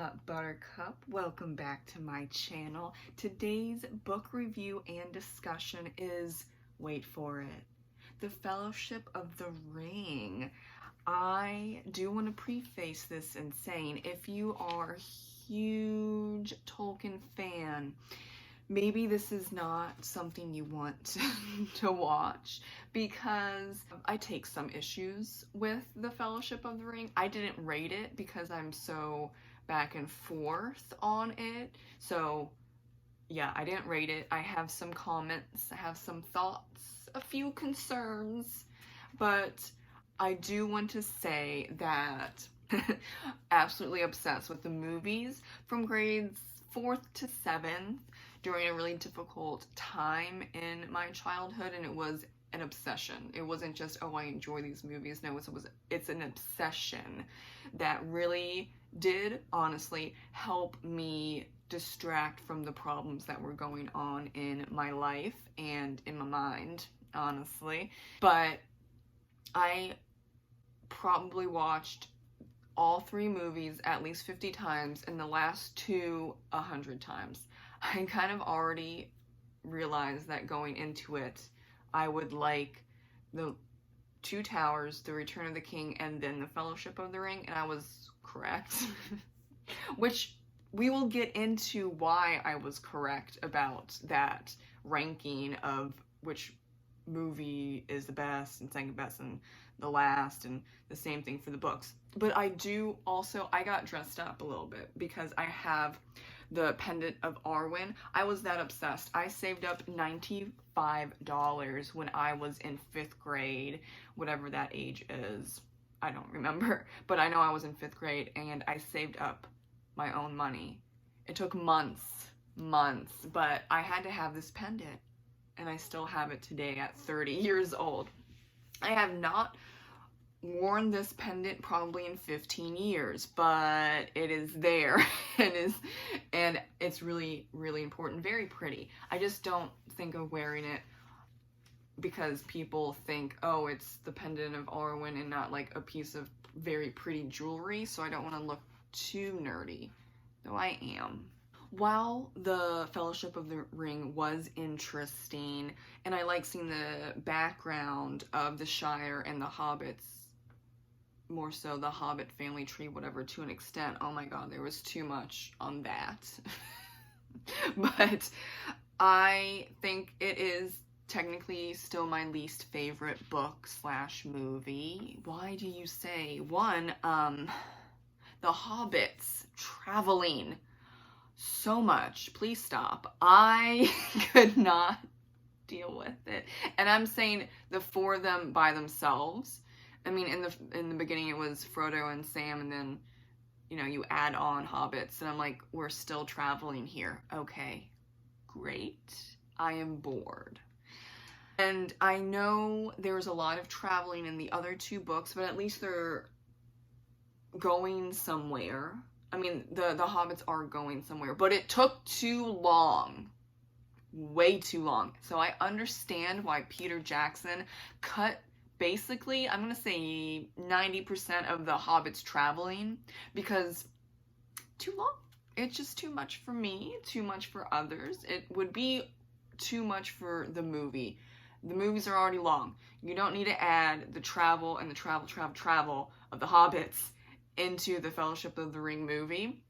up, Buttercup? Welcome back to my channel. Today's book review and discussion is, wait for it, The Fellowship of the Ring. I do want to preface this in saying, if you are a huge Tolkien fan, maybe this is not something you want to watch, because I take some issues with The Fellowship of the Ring. I didn't rate it because I'm so back and forth on it. So yeah, I didn't rate it. I have some comments, I have some thoughts, a few concerns, but I do want to say that absolutely obsessed with the movies from grades 4th to 7th during a really difficult time in my childhood, and it was an obsession. It wasn't just, oh, I enjoy these movies. No, it's an obsession that really did honestly help me distract from the problems that were going on in my life and in my mind, honestly. But I probably watched all 3 movies at least 50 times, and the last 2 100 times. I kind of already realized that going into it, I would like the Two Towers, The Return of the King, and then The Fellowship of the Ring, and I was correct. Which we will get into why I was correct about that ranking of which movie is the best and second best and the last, and the same thing for the books. But I got dressed up a little bit because I have the pendant of Arwen. I was that obsessed. I saved up $95 when I was in 5th grade, whatever that age is. I don't remember, but I know I was in 5th grade, and I saved up my own money. It took months, but I had to have this pendant, and I still have it today at 30 years old. I have not worn this pendant probably in 15 years, but it is there. And it's really, really important. Very pretty. I just don't think of wearing it because people think, oh, it's the pendant of Arwen and not like a piece of very pretty jewelry, so I don't want to look too nerdy, though I am. While The Fellowship of the Ring was interesting, and I like seeing the background of the Shire and the Hobbits, more so the Hobbit family tree, whatever, to an extent. Oh my god, there was too much on that. But I think it is technically still my least favorite book / movie. Why do you say? One, the Hobbits traveling so much. Please stop. I could not deal with it. And I'm saying the 4 of them by themselves. I mean, in the beginning it was Frodo and Sam, and then, you know, you add on hobbits, and I'm like, we're still traveling here. Okay, great. I am bored. And I know there's a lot of traveling in the other 2 books, but at least they're going somewhere. I mean, the hobbits are going somewhere, but it took too long. Way too long. So I understand why Peter Jackson cut basically, I'm going to say 90% of the hobbits traveling, because too long. It's just too much for me, too much for others. It would be too much for the movie. The movies are already long. You don't need to add the travel and the travel of the hobbits into the Fellowship of the Ring movie.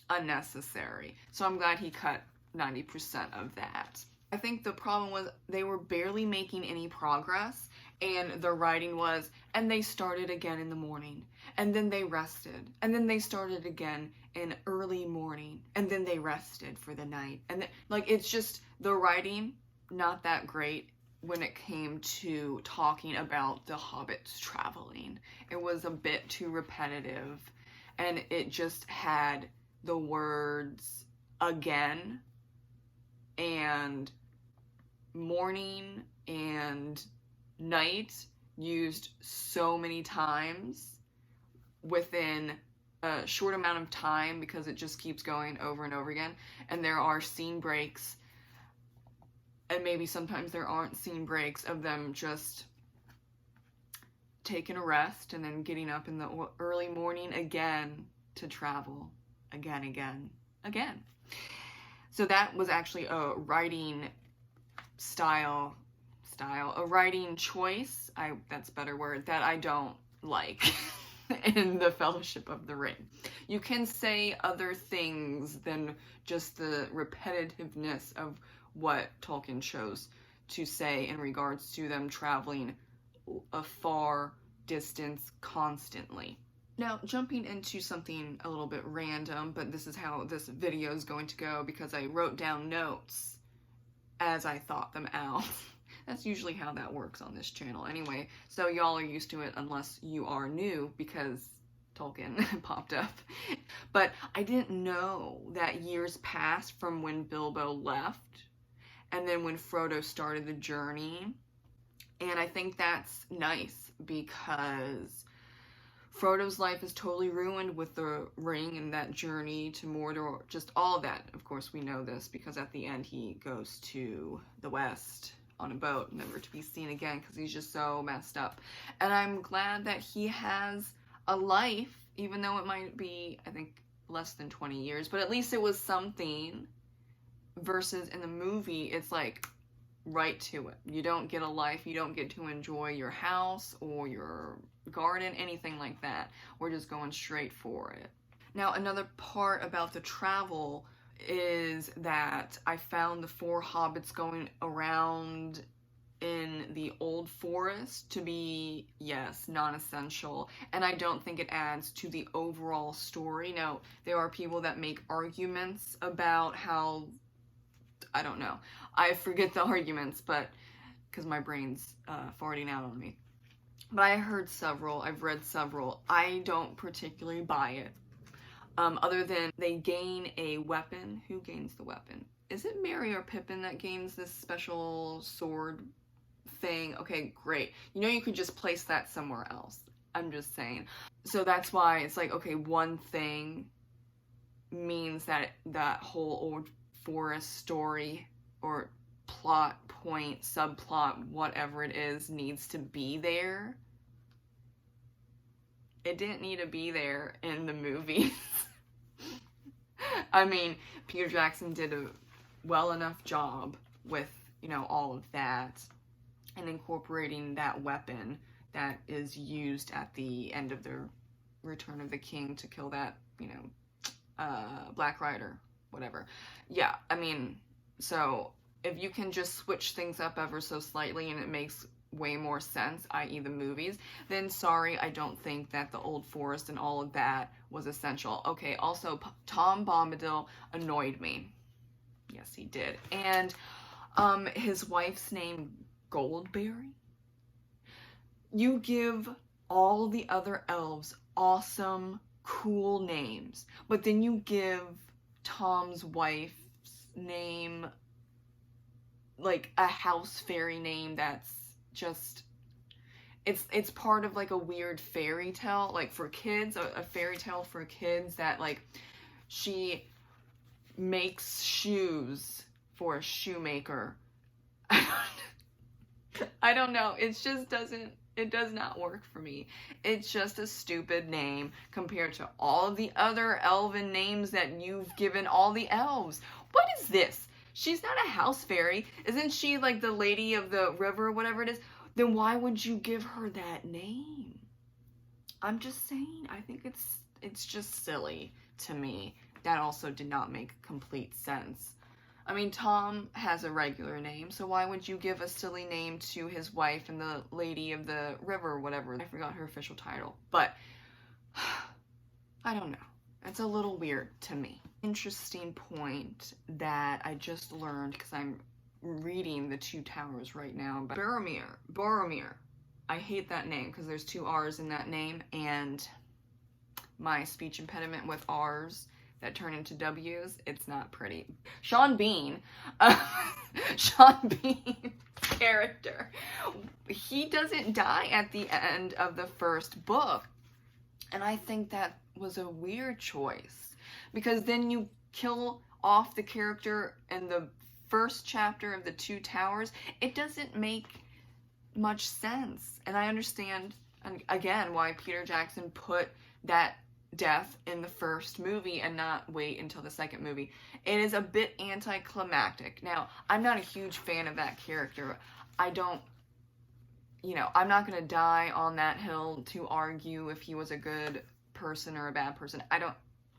Unnecessary. So I'm glad he cut 90% of that. I think the problem was they were barely making any progress, and the writing was, and they started again in the morning, and then they rested, and then they started again in early morning, and then they rested for the night. And then, like, it's just the writing not that great when it came to talking about the hobbits traveling. It was a bit too repetitive, and it just had the words again and morning and night used so many times within a short amount of time, because it just keeps going over and over again. And there are scene breaks, and maybe sometimes there aren't scene breaks of them just taking a rest and then getting up in the early morning again to travel again. So that was actually a writing a writing choice, that's a better word, that I don't like in the Fellowship of the Ring. You can say other things than just the repetitiveness of what Tolkien chose to say in regards to them traveling a far distance constantly. Now, jumping into something a little bit random, but this is how this video is going to go because I wrote down notes as I thought them out. That's usually how that works on this channel anyway, so y'all are used to it unless you are new because Tolkien popped up. But I didn't know that years passed from when Bilbo left and then when Frodo started the journey, and I think that's nice because Frodo's life is totally ruined with the ring and that journey to Mordor, just all of that. Of course, we know this because at the end he goes to the west on a boat, never to be seen again because he's just so messed up. And I'm glad that he has a life, even though it might be, I think, less than 20 years, but at least it was something, versus in the movie, it's like right to it. You don't get a life, you don't get to enjoy your house or your garden, anything like that. We're just going straight for it. Now, another part about the travel is that I found the 4 hobbits going around in the old forest to be, yes, non-essential, and I don't think it adds to the overall story. Now, there are people that make arguments about how, I don't know, I forget the arguments, but because my brain's farting out on me. But I heard several, I've read several. I don't particularly buy it. Other than they gain a weapon. Who gains the weapon? Is it Merry or Pippin that gains this special sword thing? Okay, great. You know, you could just place that somewhere else. I'm just saying. So that's why it's like, okay, one thing means that that whole old forest story or plot point, subplot, whatever it is, needs to be there. It didn't need to be there in the movies. I mean, Peter Jackson did a well enough job with, you know, all of that and incorporating that weapon that is used at the end of the Return of the King to kill that, you know, Black Rider, whatever. Yeah, I mean, so if you can just switch things up ever so slightly and it makes way more sense, i.e. the movies, then sorry, I don't think that the old forest and all of that was essential. Okay, also, Tom Bombadil annoyed me. Yes, he did. And his wife's name, Goldberry? You give all the other elves awesome, cool names, but then you give Tom's wife's name like a house fairy name that's just, it's part of like a weird fairy tale, like for kids, a fairy tale for kids that like she makes shoes for a shoemaker. I don't know, it just doesn't, it does not work for me. It's just a stupid name compared to all of the other elven names that you've given all the elves. What is this? She's not a house fairy. Isn't she like the lady of the river or whatever it is? Then why would you give her that name? I'm just saying, I think it's just silly to me. That also did not make complete sense. I mean, Tom has a regular name, so why would you give a silly name to his wife and the lady of the river or whatever? I forgot her official title, but I don't know. It's a little weird to me. Interesting point that I just learned because I'm reading The Two Towers right now. But Boromir. I hate that name because there's 2 R's in that name, and my speech impediment with R's that turn into W's, it's not pretty. Sean Bean's character, he doesn't die at the end of the first book, and I think that was a weird choice because then you kill off the character in the first chapter of The Two Towers. It doesn't make much sense, and I understand again why Peter Jackson put that death in the first movie and not wait until the second movie. It is a bit anticlimactic. Now, I'm not a huge fan of that character. I don't, I'm not going to die on that hill to argue if he was a good person or a bad person.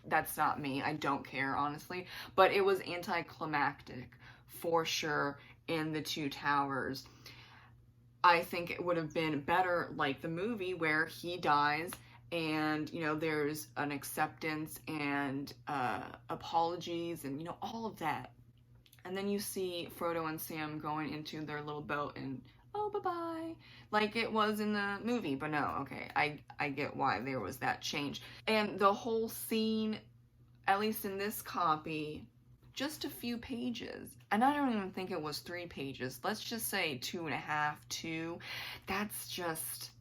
That's not me. I don't care, honestly. But it was anticlimactic, for sure, in The Two Towers. I think it would have been better like the movie where he dies and, there's an acceptance and apologies and, all of that. And then you see Frodo and Sam going into their little boat and, oh, bye-bye, like it was in the movie. But no, okay, I get why there was that change. And the whole scene, at least in this copy, just a few pages. And I don't even think it was 3 pages. Let's just say 2.5, 2. That's just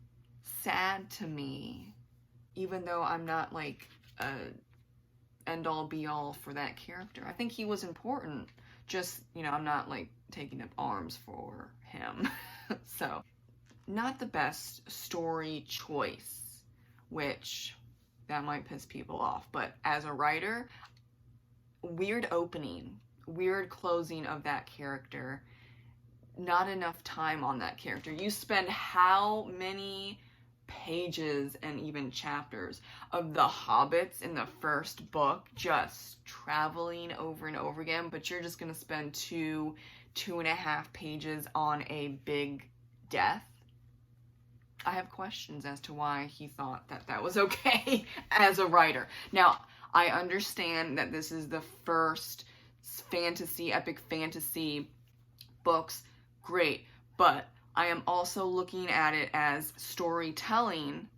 sad to me. Even though I'm not like a end-all be-all for that character. I think he was important. Just, I'm not like taking up arms for him. So, not the best story choice, which that might piss people off. But as a writer, weird opening, weird closing of that character, not enough time on that character. You spend how many pages and even chapters of the hobbits in the first book just traveling over and over again, but you're just gonna spend 2.5 pages on a big death? I have questions as to why he thought that that was okay as a writer. Now, I understand that this is the first epic fantasy books, great, but I am also looking at it as storytelling,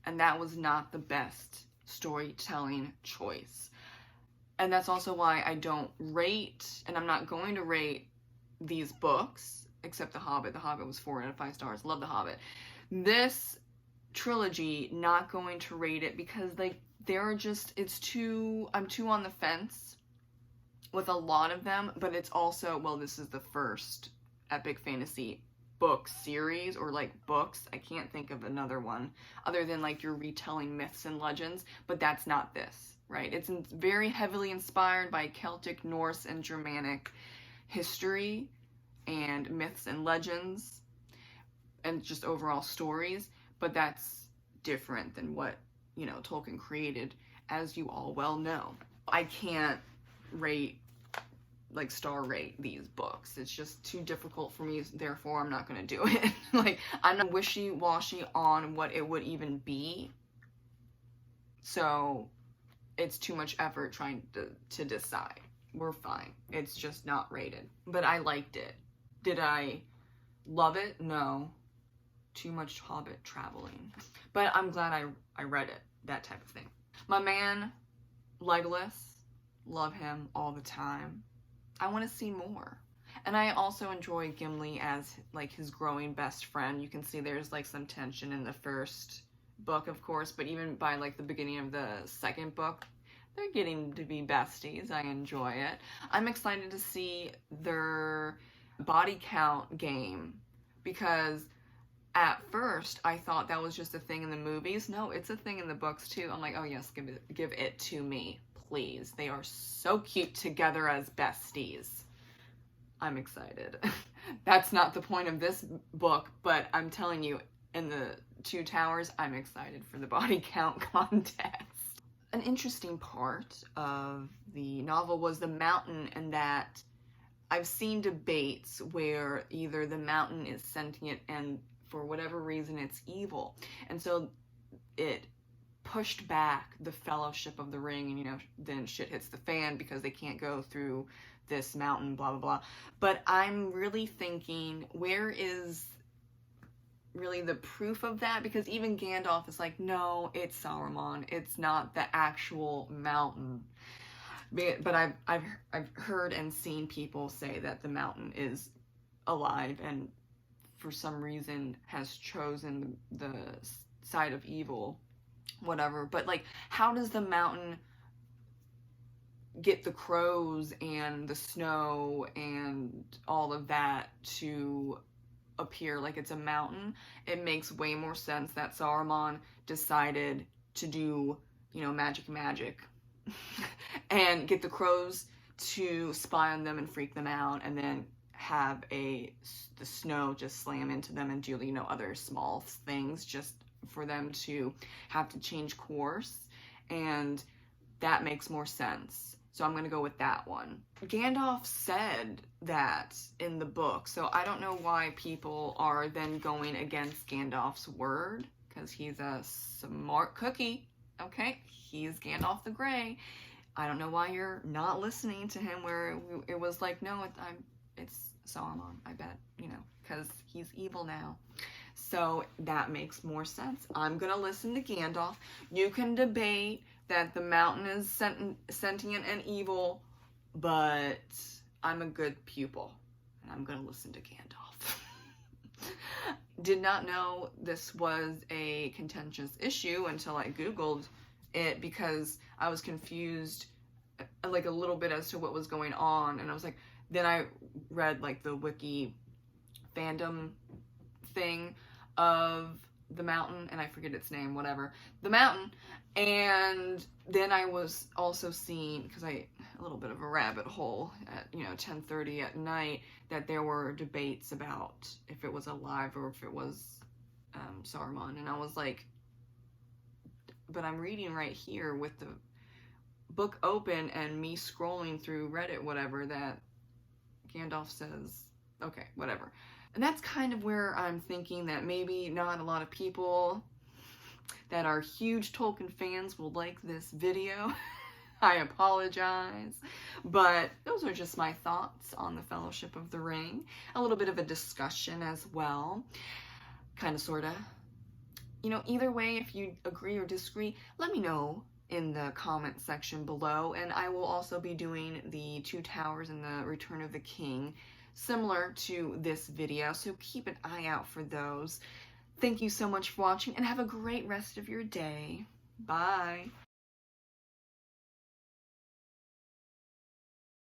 and that was not the best storytelling choice. And that's also why I don't rate, and I'm not going to rate these books, except The Hobbit. The Hobbit was 4 out of 5 stars. Love The Hobbit. This trilogy, not going to rate it because I'm too on the fence with a lot of them, but it's also, well, this is the first epic fantasy book series, or like books. I can't think of another one other than like you're retelling myths and legends, but that's not this, right? It's very heavily inspired by Celtic, Norse, and Germanic history and myths and legends and just overall stories, but that's different than what, Tolkien created, as you all well know. I can't star rate these books. It's just too difficult for me, therefore I'm not going to do it. Like, I'm not wishy-washy on what it would even be, so it's too much effort trying to decide. We're fine. It's just not rated. But I liked it. Did I love it? No. Too much Hobbit traveling. But I'm glad I read it. That type of thing. My man, Legolas. Love him all the time. I want to see more. And I also enjoy Gimli as like his growing best friend. You can see there's like some tension in the first book, of course, but even by like the beginning of the second book, they're getting to be besties. I enjoy it. I'm excited to see their body count game, because at first I thought that was just a thing in the movies. No, it's a thing in the books too. I'm like, oh yes, give it to me, please. They are so cute together as besties. I'm excited. That's not the point of this book, but I'm telling you, in the Two Towers, I'm excited for the body count contest. An interesting part of the novel was the mountain, and that I've seen debates where either the mountain is sentient and for whatever reason it's evil. And so it pushed back the Fellowship of the Ring, and then shit hits the fan because they can't go through this mountain, blah, blah, blah. But I'm really thinking, where is really the proof of that? Because even Gandalf is like, no, it's Sauron. It's not the actual mountain. But I've heard and seen people say that the mountain is alive and for some reason has chosen the side of evil, whatever. But like, how does the mountain get the crows and the snow and all of that to appear like it's a mountain? It makes way more sense that Saruman decided to do, you know, magic, and get the crows to spy on them and freak them out, and then have the snow just slam into them and do, you know, other small things just for them to have to change course, and that makes more sense. So I'm gonna go with that one. Gandalf said that in the book, so I don't know why people are then going against Gandalf's word, because he's a smart cookie, okay? He's Gandalf the Grey. I don't know why you're not listening to him, where it was like, no, it's Saruman, I bet, you know, because he's evil now. So that makes more sense. I'm gonna listen to Gandalf. You can debate that the mountain is sentient and evil, but I'm a good pupil, and I'm gonna listen to Gandalf. Did not know this was a contentious issue until I Googled it, because I was confused like a little bit as to what was going on, and I was like, then I read like the wiki fandom thing of the mountain, and I forget its name, whatever, the mountain, and then I was also seeing, because a little bit of a rabbit hole at, you know, 10:30 at night, that there were debates about if it was alive or if it was Saruman, and I was like, but I'm reading right here with the book open and me scrolling through Reddit, whatever, that Gandalf says, okay, whatever. And that's kind of where I'm thinking that maybe not a lot of people that are huge Tolkien fans will like this video. I apologize. But those are just my thoughts on the Fellowship of the Ring. A little bit of a discussion as well. Kind of, sort of. You know, either way, if you agree or disagree, let me know in the comment section below. And I will also be doing the Two Towers and the Return of the King, similar to this video, so keep an eye out for those. Thank you so much for watching, and have a great rest of your day. Bye.